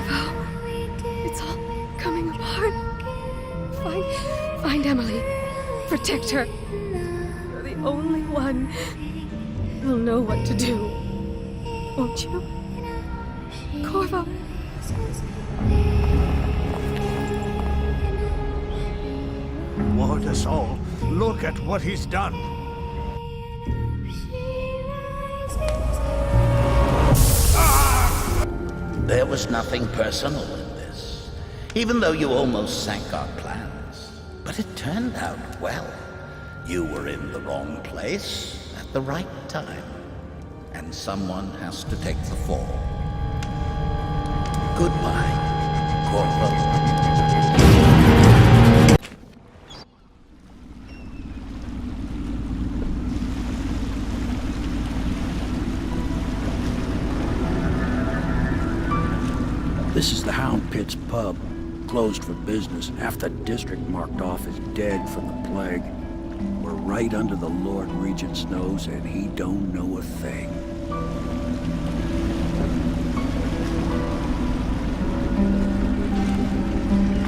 Corvo, it's all coming apart. Find Emily. Protect her. You're the only one who'll know what to do. Won't you? Corvo. Ward us all. Look at what he's done. There was nothing personal in this, even though you almost sank our plans. But it turned out well. You were in the wrong place at the right time, and someone has to take the fall. Goodbye, Corvo. This is the Hound Pit's pub, closed for business, half the district marked off as dead from the plague. We're right under the Lord Regent's nose, and he don't know a thing.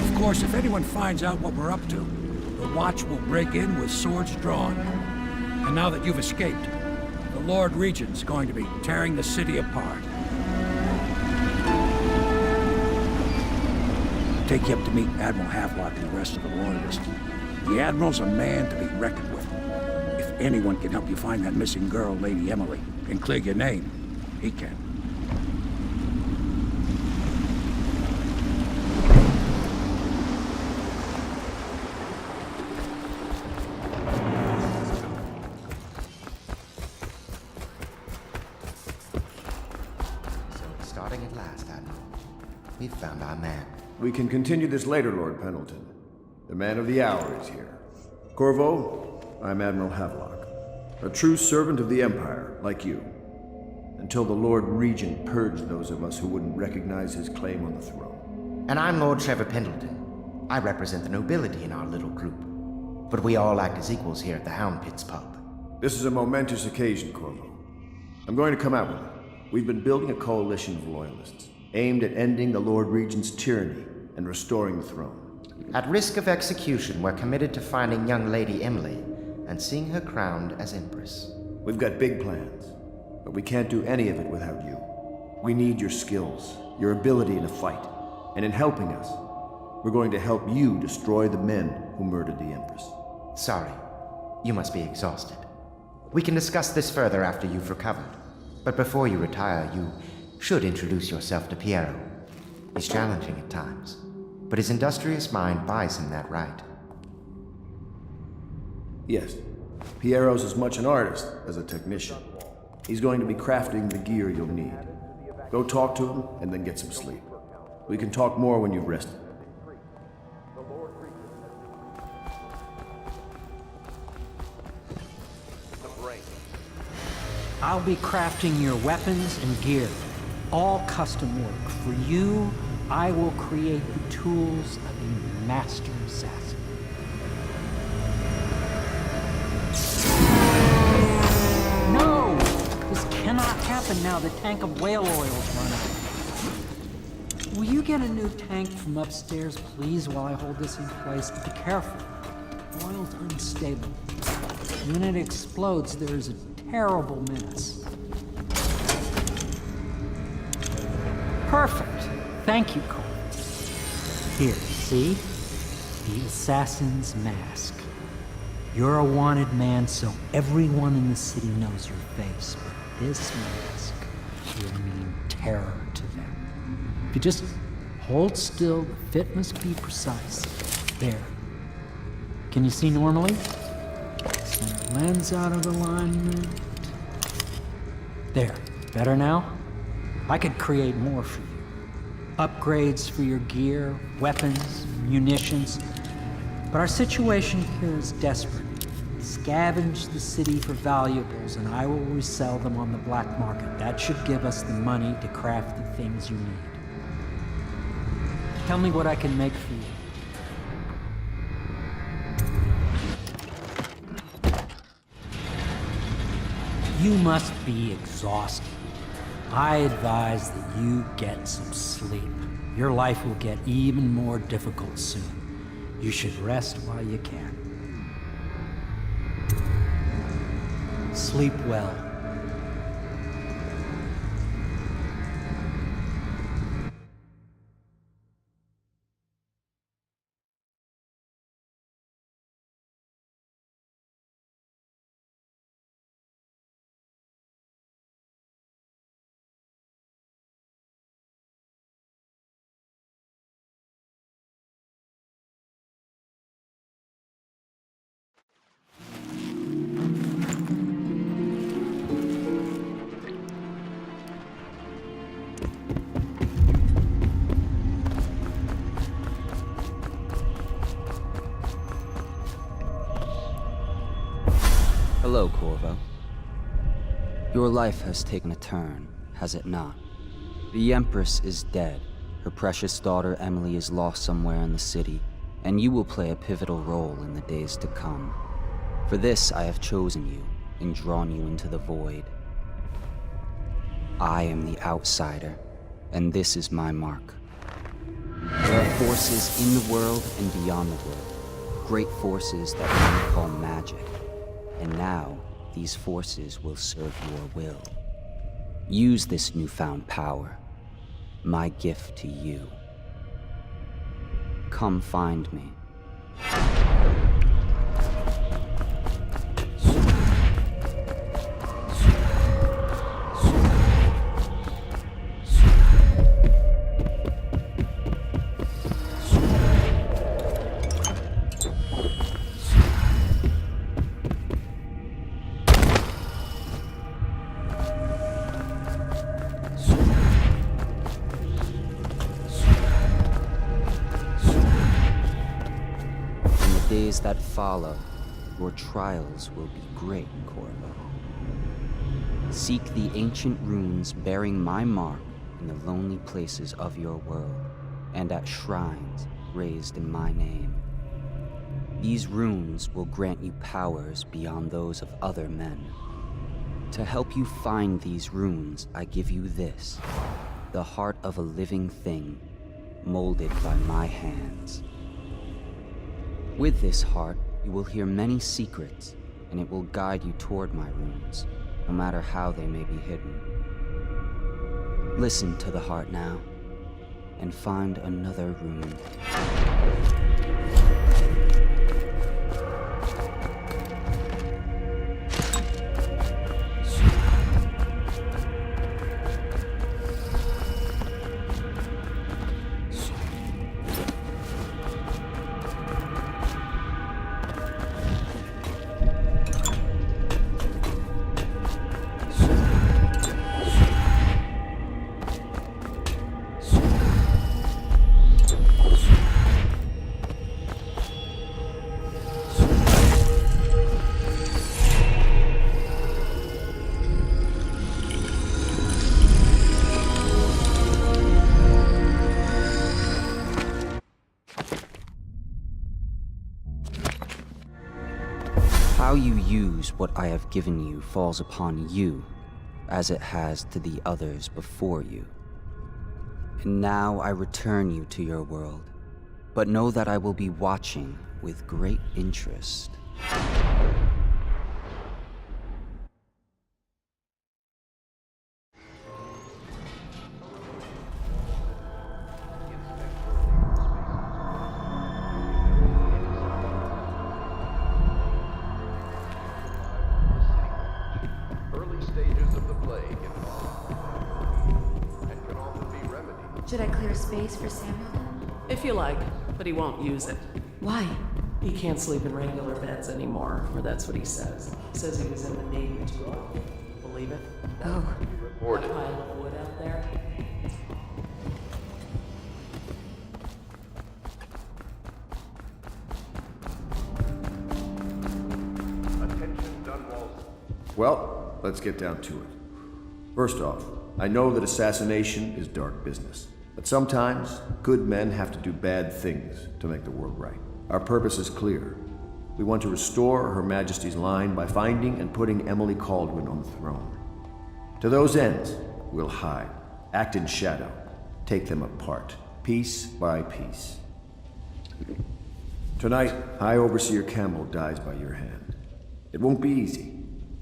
Of course, if anyone finds out what we're up to, the Watch will break in with swords drawn. And now that you've escaped, the Lord Regent's going to be tearing the city apart. Take you up to meet Admiral Havelock and the rest of the Royalists. The Admiral's a man to be reckoned with. If anyone can help you find that missing girl, Lady Emily, and clear your name, he can. So, starting at last, Admiral. We've found our man. We can continue this later, Lord Pendleton. The man of the hour is here. Corvo, I'm Admiral Havelock. A true servant of the Empire, like you. Until the Lord Regent purged those of us who wouldn't recognize his claim on the throne. And I'm Lord Trevor Pendleton. I represent the nobility in our little group. But we all act as equals here at the Hound Pit's pub. This is a momentous occasion, Corvo. I'm going to come out with it. We've been building a coalition of loyalists, aimed at ending the Lord Regent's tyranny and restoring the throne. At risk of execution, we're committed to finding young Lady Emily and seeing her crowned as Empress. We've got big plans, but we can't do any of it without you. We need your skills, your ability in a fight, and in helping us, we're going to help you destroy the men who murdered the Empress. Sorry, you must be exhausted. We can discuss this further after you've recovered. But before you retire, you should introduce yourself to Piero. He's challenging at times, but his industrious mind buys him that right. Yes, Piero's as much an artist as a technician. He's going to be crafting the gear you'll need. Go talk to him and then get some sleep. We can talk more when you've rested. I'll be crafting your weapons and gear. All custom work. For you, I will create the tools of a master assassin. No! This cannot happen now. The tank of whale oil's run out. Will you get a new tank from upstairs, please, while I hold this in place? But be careful. Oil's unstable. When it explodes, there is a terrible mess. Perfect. Thank you, Cole. Here, see? The assassin's mask. You're a wanted man, so everyone in the city knows your face. But this mask will mean terror to them. If you just hold still, the fit must be precise. There. Can you see normally? Lens out of alignment. There. Better now? I could create more for you. Upgrades for your gear, weapons, munitions. But our situation here is desperate. Scavenge the city for valuables and I will resell them on the black market. That should give us the money to craft the things you need. Tell me what I can make for you. You must be exhausted. I advise that you get some sleep. Your life will get even more difficult soon. You should rest while you can. Sleep well. Hello, Corvo. Your life has taken a turn, has it not? The Empress is dead. Her precious daughter Emily is lost somewhere in the city, and you will play a pivotal role in the days to come. For this, I have chosen you and drawn you into the void. I am the outsider, and this is my mark. There are forces in the world and beyond the world, great forces that men call magic. And now, these forces will serve your will. Use this newfound power, my gift to you. Come find me. Days that follow, your trials will be great, Corvo. Seek the ancient runes bearing my mark in the lonely places of your world, and at shrines raised in my name. These runes will grant you powers beyond those of other men. To help you find these runes, I give you this, the heart of a living thing, molded by my hands. With this heart, you will hear many secrets, and it will guide you toward my runes, no matter how they may be hidden. Listen to the heart now, and find another rune. How you use what I have given you falls upon you, as it has to the others before you. And now I return you to your world, but know that I will be watching with great interest. Should I clear space for Samuel? If you like, but he won't use it. Why? He can't sleep in regular beds anymore, or that's what he says. Says he was in the Navy too. Believe it? Oh. That pile of wood out there. Well, let's get down to it. First off, I know that assassination is dark business. But sometimes, good men have to do bad things to make the world right. Our purpose is clear. We want to restore Her Majesty's line by finding and putting Emily Kaldwin on the throne. To those ends, we'll hide, act in shadow, take them apart, piece by piece. Tonight, High Overseer Campbell dies by your hand. It won't be easy.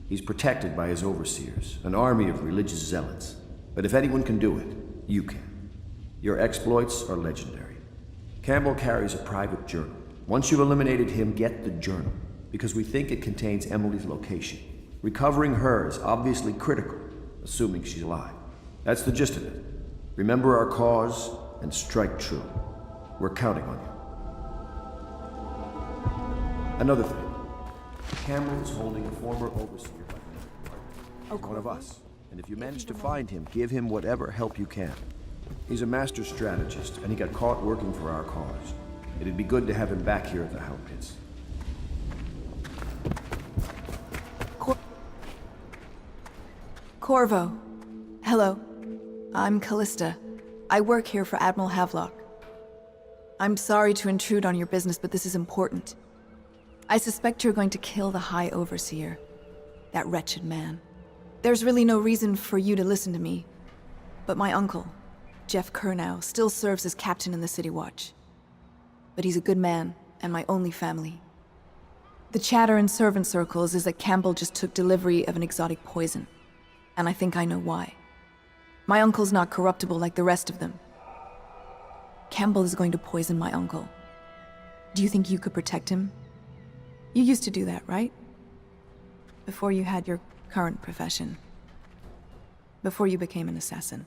He's protected by his overseers, an army of religious zealots. But if anyone can do it, you can. Your exploits are legendary. Campbell carries a private journal. Once you've eliminated him, get the journal, because we think it contains Emily's location. Recovering her is obviously critical, assuming she's alive. That's the gist of it. Remember our cause and strike true. We're counting on you. Another thing. Campbell is holding a former overseer by the name of one of us. And if you manage to find him, give him whatever help you can. He's a master strategist, and he got caught working for our cause. It'd be good to have him back here at the Hound Pits. Corvo. Hello. I'm Callista. I work here for Admiral Havelock. I'm sorry to intrude on your business, but this is important. I suspect you're going to kill the High Overseer. That wretched man. There's really no reason for you to listen to me. But my uncle, Jeff Kernow, still serves as captain in the City Watch. But he's a good man, and my only family. The chatter in servant circles is that Campbell just took delivery of an exotic poison. And I think I know why. My uncle's not corruptible like the rest of them. Campbell is going to poison my uncle. Do you think you could protect him? You used to do that, right? Before you had your current profession. Before you became an assassin.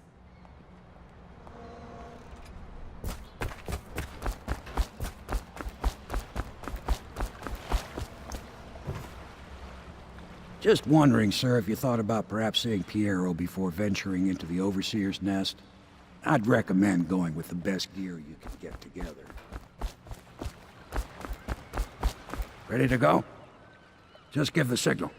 Just wondering, sir, if you thought about perhaps seeing Piero before venturing into the Overseer's nest. I'd recommend going with the best gear you can get together. Ready to go? Just give the signal.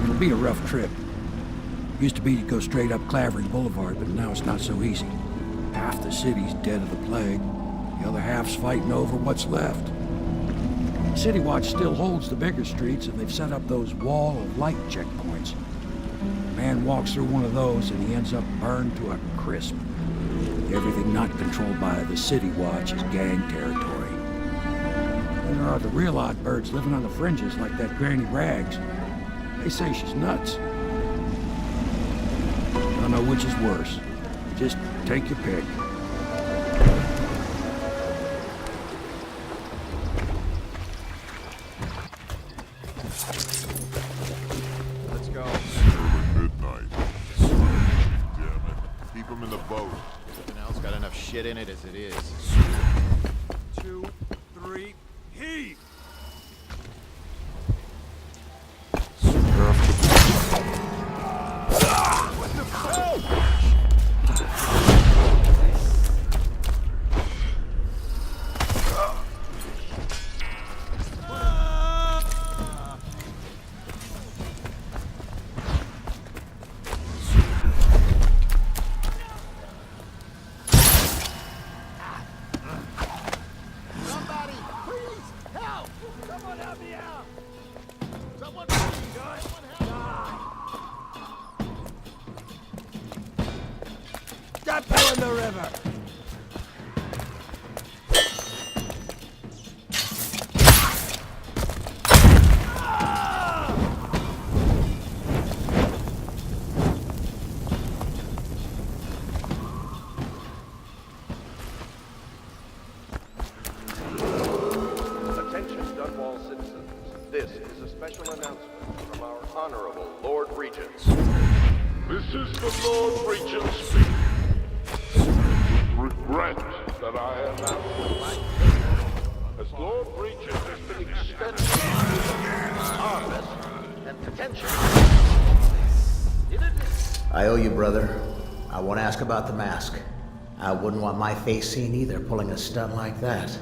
It'll be a rough trip. Used to be to go straight up Clavering Boulevard, but now it's not so easy. Half the city's dead of the plague. The other half's fighting over what's left. City Watch still holds the bigger streets, and they've set up those wall of light checkpoints. A man walks through one of those, and he ends up burned to a crisp. Everything not controlled by the City Watch is gang territory. Then there are the real odd birds living on the fringes, like that Granny Rags. They say she's nuts. Don't know which is worse. Just take your pick. Let's go. Midnight. Damn it. Keep him in the boat. The canal's got enough shit in it as it is. 2, 3, heave! What the fuck? This is a special announcement from our Honorable Lord Regents. This is the Lord Regent speaking. With regret that I announce as Lord Regent has been extended Harvest and potential. I owe you, brother. I want to ask about the mask. I wouldn't want my face seen either, pulling a stunt like that.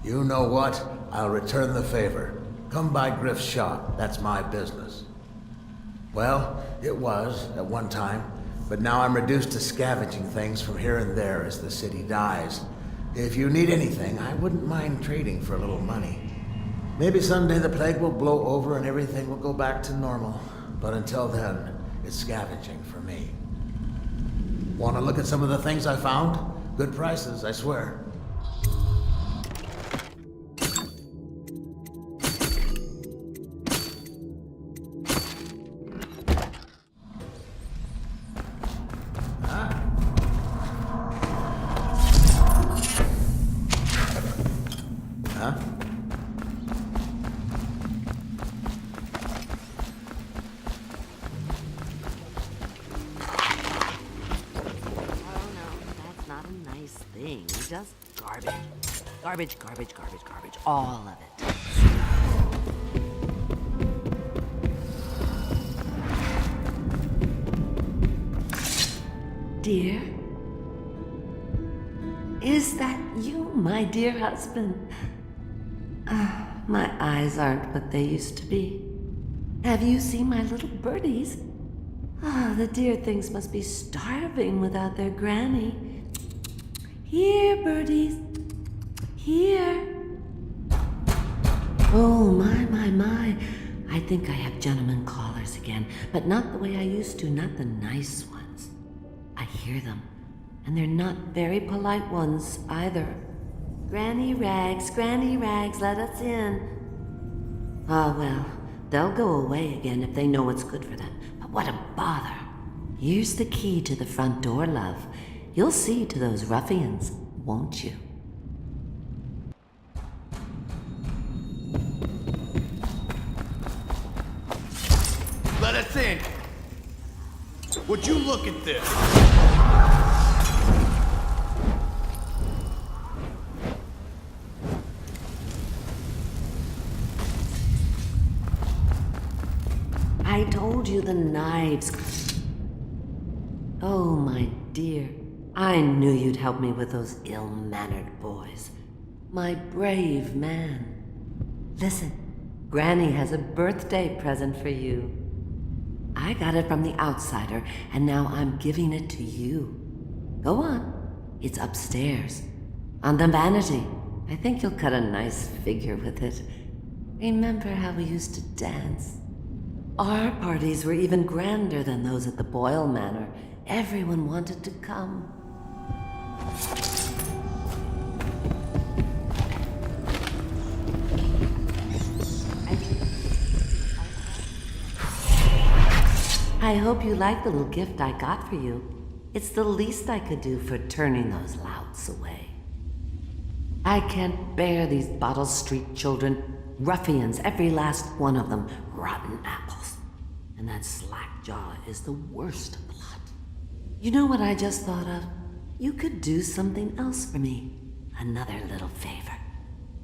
You know what? I'll return the favor. Come by Griff's shop. That's my business. Well, it was, at one time, but now I'm reduced to scavenging things from here and there as the city dies. If you need anything, I wouldn't mind trading for a little money. Maybe someday the plague will blow over and everything will go back to normal. But until then, it's scavenging for me. Want to look at some of the things I found? Good prices, I swear. Just garbage. Garbage, garbage, garbage, garbage. All of it. Dear? Is that you, my dear husband? My eyes aren't what they used to be. Have you seen my little birdies? The dear things must be starving without their granny. Here, birdies. Here. Oh, my. I think I have gentlemen callers again, but not the way I used to, not the nice ones. I hear them, and they're not very polite ones either. Granny Rags, let us in. Well, they'll go away again if they know what's good for them, but what a bother. Here's the key to the front door, love. You'll see to those ruffians, won't you? Let us in. Would you look at this? I told you the knives. Oh, my dear. I knew you'd help me with those ill-mannered boys. My brave man. Listen, Granny has a birthday present for you. I got it from the outsider, and now I'm giving it to you. Go on. It's upstairs. On the vanity. I think you'll cut a nice figure with it. Remember how we used to dance? Our parties were even grander than those at the Boyle Manor. Everyone wanted to come. I hope you like the little gift I got for you. It's the least I could do for turning those louts away. I can't bear these Bottle Street children. Ruffians, every last one of them. Rotten apples. And that slack jaw is the worst of the lot. You know what I just thought of? You could do something else for me. Another little favor.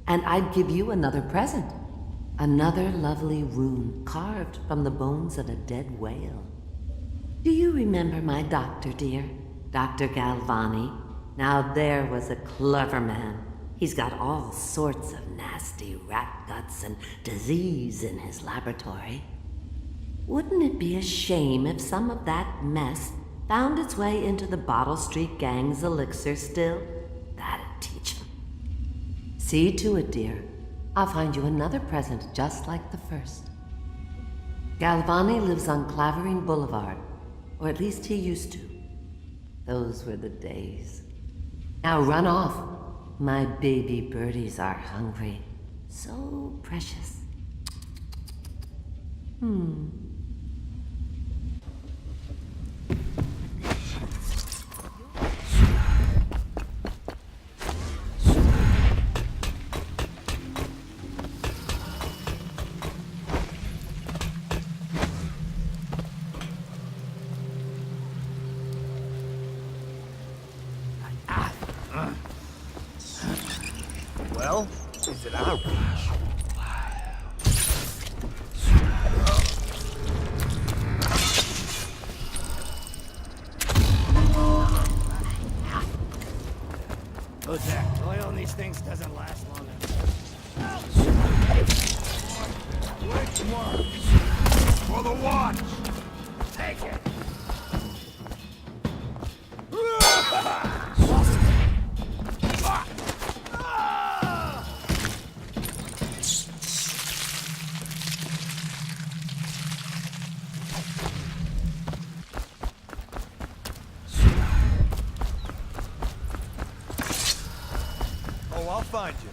And I'd give you another present. Another lovely rune carved from the bones of a dead whale. Do you remember my doctor, dear? Dr. Galvani? Now there was a clever man. He's got all sorts of nasty rat guts and disease in his laboratory. Wouldn't it be a shame if some of that mess found its way into the Bottle Street Gang's elixir still? That'd teach them. See to it, dear. I'll find you another present just like the first. Galvani lives on Clavering Boulevard, or at least he used to. Those were the days. Now run off. My baby birdies are hungry. So precious. Well, is it out? Ozak, oil on these things doesn't last long enough. Which mark? For the watch! Take it! I'll find you.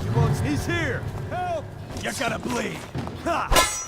He wants... He's here! Help! You gotta bleed! Ha!